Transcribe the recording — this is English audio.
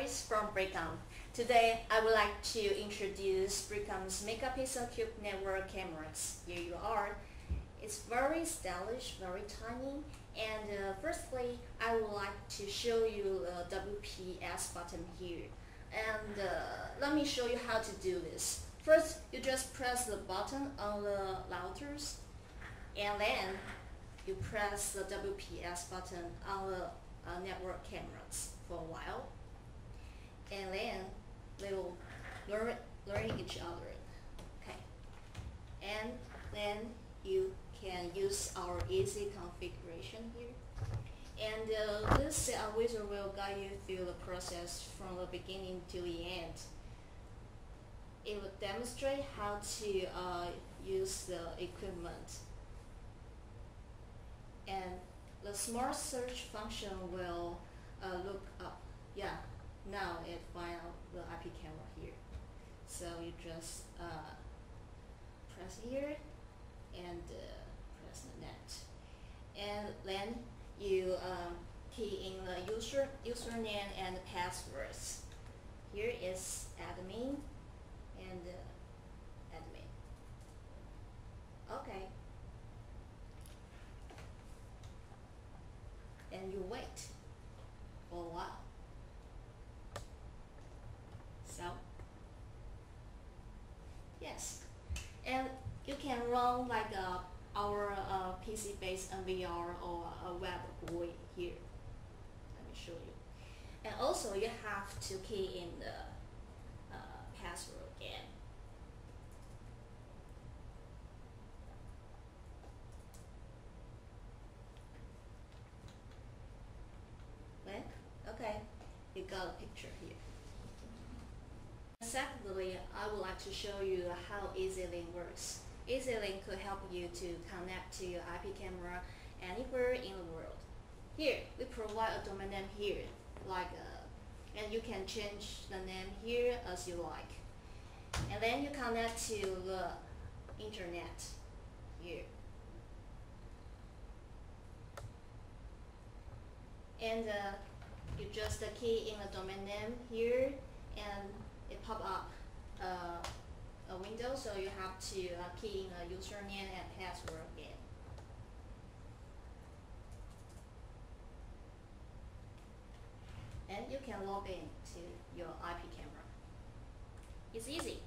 Iris from Brickcom. Today I would like to introduce Brickcom's megapixel cube network cameras. Here you are. It's very stylish, very tiny, and firstly I would like to show you the WPS button here. And let me show you how to do this. First, you just press the button on the routers, and then you press the WPS button on the network cameras for a while, and then they will learn each other. Okay, and then you can use our Eacy configuration here, and this wizard will guide you through the process from the beginning to the end. It will demonstrate how to use the equipment, and the smart search function will look up. Yeah, now it finds the IP camera here. So you just press here and press the net, and then you key in the username and passwords. Here is admin and admin. Okay. And you wait for a while. So, yes, and you can run like our PC-based NVR or a web GUI here. Let me show you. And also, you have to key in the password again. Okay, you got a picture here. Secondly, I would like to show you how EasyLink works. EasyLink could help you to connect to your IP camera anywhere in the world. Here, we provide a domain name here, and you can change the name here as you like. And then you connect to the internet here. And you just key in the domain name here, and it pop up a window, so you have to key in a username and password again. And you can log in to your IP camera. It's easy.